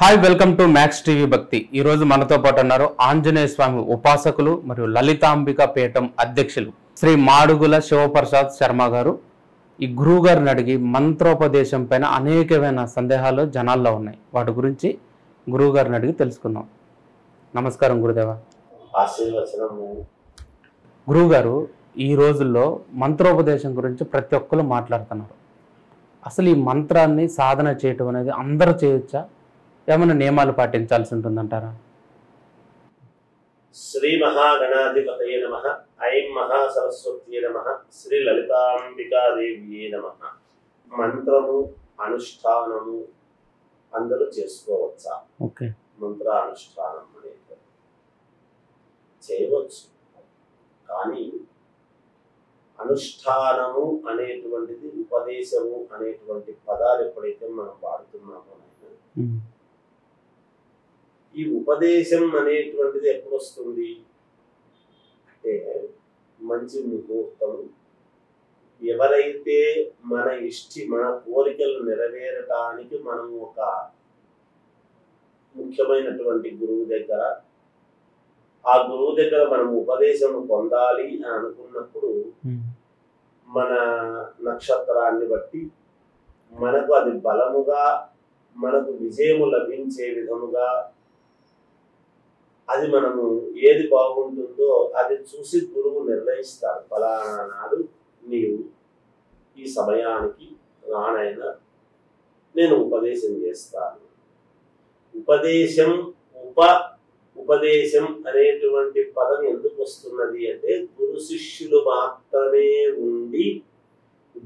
Hi welcome to max TV భక్తి. ఈ రోజు మనతో పాటు ఉన్నారు ఆంజనేయ స్వామి ఉపాసకులు మరియు లలితాంబిక పీఠం అధ్యక్షులు శ్రీ మాడుగుల శివప్రసాద్ శర్మ గారు. ఈ గురువు గారిని అడిగి మంత్రోపదేశం పైన అనేకమైన సందేహాలు జనాల్లో ఉన్నాయి. వాటి గురించి గురువు గారిని అడిగి తెలుసుకుందాం. నమస్కారం గురుదేవ. గురువు గారు, ఈ రోజుల్లో మంత్రోపదేశం గురించి ప్రతి ఒక్కరు మాట్లాడుతున్నారు. అసలు ఈ మంత్రాన్ని సాధన చేయటం అనేది అందరూ చేయొచ్చా? ఏమైనా నియమాలు పాటించాల్సి ఉంటుందంటారా? శ్రీ మహాగణాధిపతయే నమః. ఐం మహాసరస్వత్యే నమః. శ్రీ లలితాంబికాదేవ్యే నమః. మంత్రము అనుష్ఠానము అందరూ చేసుకోవచ్చా? ఓకే. మంత్ర అనుష్ఠానం అనేది చేయవచ్చు, కానీ అనుష్ఠానము అనేటువంటిది, ఉపదేశము అనేటువంటి పదాలు ఎప్పుడైతే మనం వాడుతున్నామో ఈ ఉపదేశం అనేటువంటిది ఎప్పుడు వస్తుంది అంటే, మంచి ముహూర్తం, ఎవరైతే మన కోరికలు నెరవేరటానికి మనం ఒక ముఖ్యమైనటువంటి గురువు దగ్గర, ఆ గురువు దగ్గర మనం ఉపదేశం పొందాలి అని అనుకున్నప్పుడు మన నక్షత్రాన్ని బట్టి మనకు అది బలముగా, మనకు విజయము లభించే విధముగా, అది మనము ఏది బాగుంటుందో అది చూసి గురువు నిర్ణయిస్తారు. ఫలానా నాడు నీవు ఈ సమయానికి రానైనా నేను ఉపదేశం చేస్తాను. ఉపదేశం అనేటువంటి పదం ఎందుకు వస్తున్నది అంటే, గురు శిష్యులు మాత్రమే ఉండి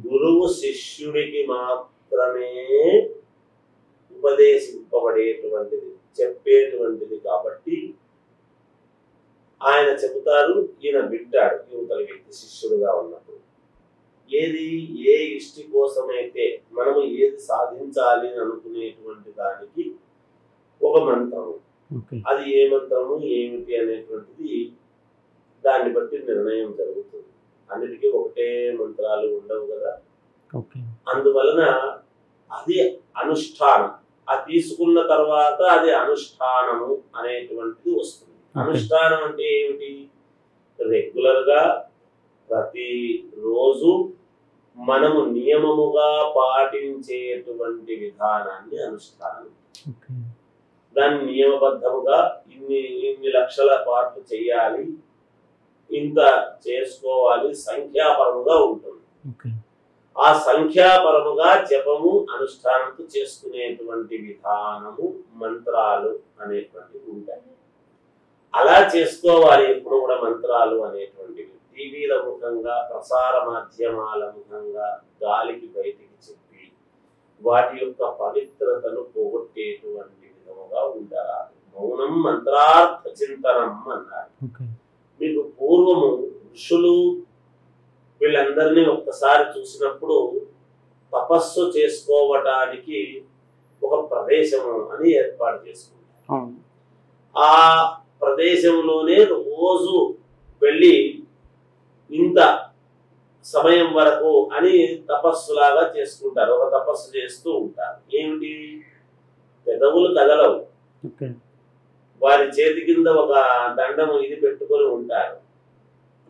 గురువు శిష్యుడికి మాత్రమే ఉపదేశింపబడేటువంటిది, చెప్పేటువంటిది. కాబట్టి ఆయన చెబుతారు, ఈయన వింటాడు. యువతల వ్యక్తి శిష్యుడుగా ఉన్నప్పుడు ఏ ఇష్టి కోసమైతే మనము ఏది సాధించాలి అని అనుకునేటువంటి దానికి ఒక మంత్రము, అది ఏ మంత్రము ఏమిటి అనేటువంటిది దాన్ని బట్టి నిర్ణయం జరుగుతుంది. అన్నిటికీ ఒకటే మంత్రాలు ఉండవు కదా. అందువలన అది అనుష్ఠానం. అది తీసుకున్న తర్వాత అది అనుష్ఠానము అనేటువంటిది వస్తుంది. అనుష్ఠానం అంటే ఏమిటి? రెగ్యులర్ గా ప్రతి రోజు మనము నియమముగా పాటించేటువంటి విధానాన్ని అనుష్ఠానం. దాన్ని నియమబద్ధముగా ఇన్ని లక్షల పాటలు చేయాలి, ఇంత చేసుకోవాలి, సంఖ్యాపరముగా ఉంటుంది. ఆ సంఖ్యాపరముగా జపము అనుష్ఠానంతో చేసుకునేటువంటి విధానము, మంత్రాలు అనేటువంటివి ఉంటాయి. అలా చేసుకోవాలి ఎప్పుడు కూడా. మంత్రాలు అనేటువంటివి టీవీల ముఖంగా, ప్రసార మాధ్యమాల ముఖంగా గాలికి బయటికి చెప్పి వాటి యొక్క పవిత్రతను పోగొట్టేటువంటి విధముగా ఉండరాదు. మౌనం మంత్రార్థ చింతనం అన్నారు. మీకు పూర్వము ఋషులు వీళ్ళందరినీ ఒక్కసారి చూసినప్పుడు తపస్సు చేసుకోవటానికి ఒక ప్రదేశము అని ఏర్పాటు చేసుకుంటారు. ఆ ప్రదేశంలోనే రోజు వెళ్ళి ఇంత సమయం వరకు అని తపస్సులాగా చేసుకుంటారు. ఒక తపస్సు చేస్తూ ఉంటారు. ఏమిటి? పెదవులు కదలవు, వారి చేతి కింద ఒక దండము ఇది పెట్టుకొని ఉంటారు.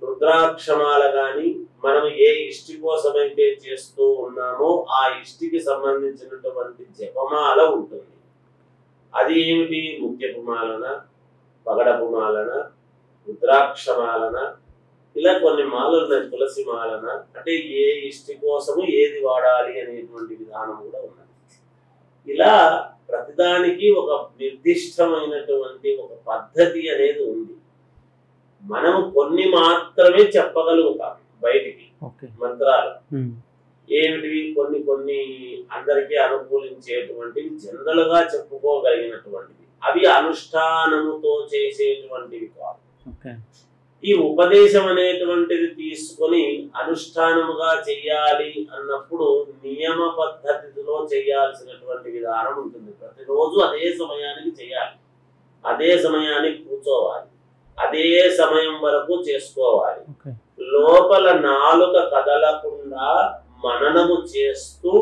రుద్రాక్షమాల గాని మనం ఏ ఇష్టి కోసమైతే చేస్తూ ఉన్నామో ఆ ఇష్టికి సంబంధించినటువంటి జపమాల ఉంటుంది. అది ఏమిటి? ముత్యపు మాలన, పగడపు మాలన, రుద్రాక్షమాలన, ఇలా కొన్ని మాలలు ఉన్నాయి. తులసి మాలన. అంటే ఏ ఇష్టి కోసము ఏది వాడాలి అనేటువంటి విధానం కూడా ఉన్నది. ఇలా ప్రతిదానికి ఒక నిర్దిష్టమైనటువంటి ఒక పద్ధతి అనేది ఉంది. మనము కొన్ని మాత్రమే చెప్పగలుగుతాం బయటికి మంత్రాలు. ఏమిటివి? కొన్ని అందరికీ అనుకూలించేటువంటివి, జనరల్ గా చెప్పుకోగలిగినటువంటివి. అవి అనుష్ఠానముతో చేసేటువంటివి కాదు. ఈ ఉపదేశం అనేటువంటిది తీసుకొని అనుష్ఠానముగా చెయ్యాలి అన్నప్పుడు నియమ పద్ధతిలో చేయాల్సినటువంటి విధానం ఉంటుంది. ప్రతిరోజు అదే సమయానికి చేయాలి, అదే సమయానికి కూర్చోవాలి, అదే సమయం వరకు చేసుకోవాలి. లోపల నాలుక కదలకుండా మననము చేస్తూ,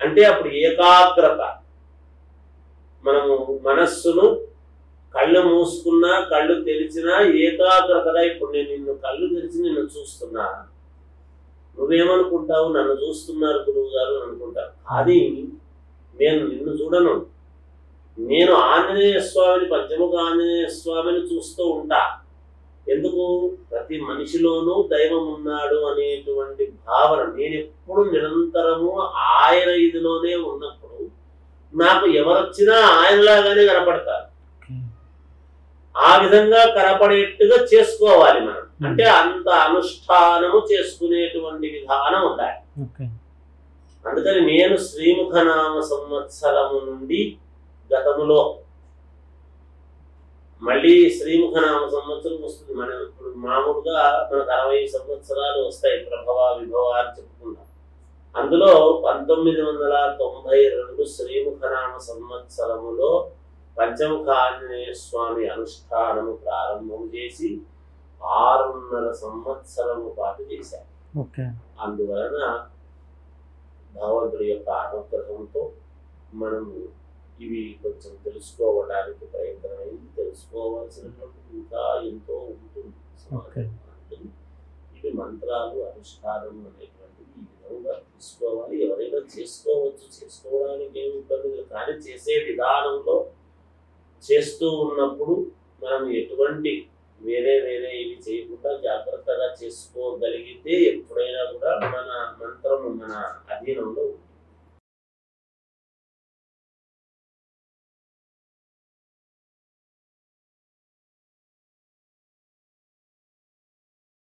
అంటే అప్పుడు ఏకాగ్రత, మనస్సును కళ్ళు మూసుకున్నా కళ్ళు తెరిచినా ఏకాగ్రతగా, ఇప్పుడు నేను నిన్ను కళ్ళు తెరిచి నిన్ను చూస్తున్నా, నువ్వేమనుకుంటావు, నన్ను చూస్తున్నారు గురువు గారు అని అనుకుంటావు. అది నేను నిన్ను చూడను, నేను ఆంజనేయ స్వామిని, పంచముఖ ఆంజనేయ స్వామిని చూస్తూ ఉంటా. ఎందుకు? ప్రతి మనిషిలోనూ దైవం ఉన్నాడు అనేటువంటి భావన నేను ఎప్పుడు నిరంతరము ఆయన ఇదిలోనే ఉన్నప్పుడు నాకు ఎవరొచ్చినా ఆయనలాగానే కనపడతారు. ఆ విధంగా కనపడేట్టుగా చేసుకోవాలి మనం. అంటే అంత అనుష్ఠానము చేసుకునేటువంటి విధానం ఉండాలి. అందుకని నేను శ్రీముఖనామ సంవత్సరము నుండి గతములో మళ్ళీ శ్రీముఖనామ సంవత్సరం వస్తుంది. మనం ఇప్పుడు మామూలుగా మనకు 60 సంవత్సరాలు వస్తాయి ప్రభవ విభవ అని చెప్పుకుంటాం. అందులో 1992 శ్రీముఖనామ సంవత్సరములో పంచముఖ ఆంజనేయ స్వామి అనుష్ఠానము ప్రారంభం చేసి 6.5 సంవత్సరము పాటు చేశారు. అందువలన భగవంతుడి యొక్క అనుగ్రహంతో మనము ఇవి కొంచెం తెలుసుకోవడానికి ప్రయత్నమైంది. తెలుసుకోవాల్సినటువంటి ఇంకా ఎంతో ఉంటుంది. ఇవి మంత్రాలు అనుష్ఠానం అనేటువంటివి ఈ విధంగా తీసుకోవాలి. ఎవరైనా చేసుకోవచ్చు, చేసుకోవడానికి ఏమి ఇబ్బంది లేదు. కానీ చేసే విధానంలో చేస్తూ ఉన్నప్పుడు మనం ఎటువంటి వేరే ఇవి చేయకుండా జాగ్రత్తగా చేసుకోగలిగితే ఎప్పుడైనా కూడా మన మంత్రం మన అధీనంలో ఉంటుంది.